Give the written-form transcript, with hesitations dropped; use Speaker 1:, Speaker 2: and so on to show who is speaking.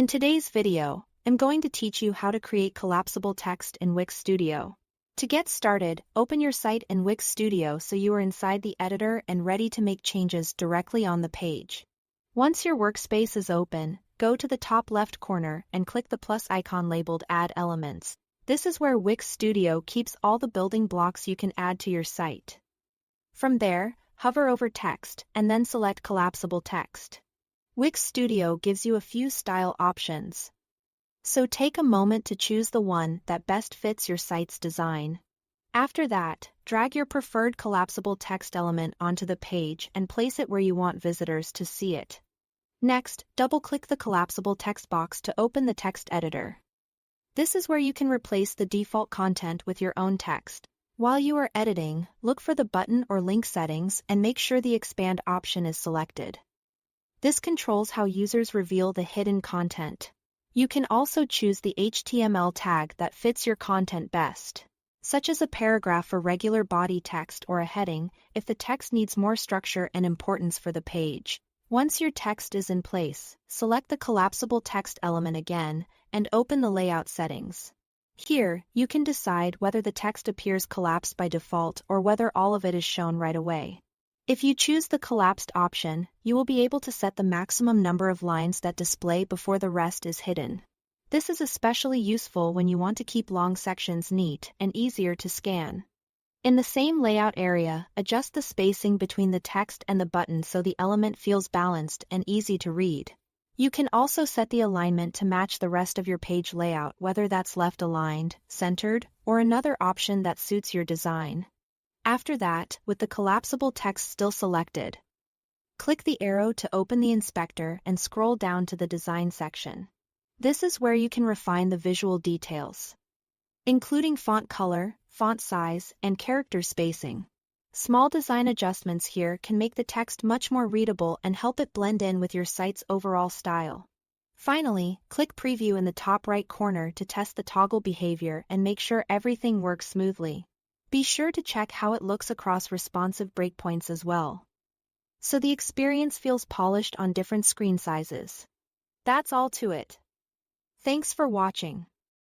Speaker 1: In today's video, I'm going to teach you how to create collapsible text in Wix Studio. To get started, open your site in Wix Studio so you are inside the editor and ready to make changes directly on the page. Once your workspace is open, go to the top left corner and click the plus icon labeled Add Elements. This is where Wix Studio keeps all the building blocks you can add to your site. From there, hover over Text and then select Collapsible Text. Wix Studio gives you a few style options. So take a moment to choose the one that best fits your site's design. After that, drag your preferred collapsible text element onto the page and place it where you want visitors to see it. Next, double-click the collapsible text box to open the text editor. This is where you can replace the default content with your own text. While you are editing, look for the button or link settings and make sure the expand option is selected. This controls how users reveal the hidden content. You can also choose the HTML tag that fits your content best, such as a paragraph for regular body text or a heading if the text needs more structure and importance for the page. Once your text is in place, select the collapsible text element again and open the layout settings. Here, you can decide whether the text appears collapsed by default or whether all of it is shown right away. If you choose the collapsed option, you will be able to set the maximum number of lines that display before the rest is hidden. This is especially useful when you want to keep long sections neat and easier to scan. In the same layout area, adjust the spacing between the text and the button so the element feels balanced and easy to read. You can also set the alignment to match the rest of your page layout, whether that's left aligned, centered, or another option that suits your design. After that, with the collapsible text still selected, click the arrow to open the inspector and scroll down to the design section. This is where you can refine the visual details, including font color, font size, and character spacing. Small design adjustments here can make the text much more readable and help it blend in with your site's overall style. Finally, click Preview in the top right corner to test the toggle behavior and make sure everything works smoothly. Be sure to check how it looks across responsive breakpoints as well, so the experience feels polished on different screen sizes. That's all to it. Thanks for watching.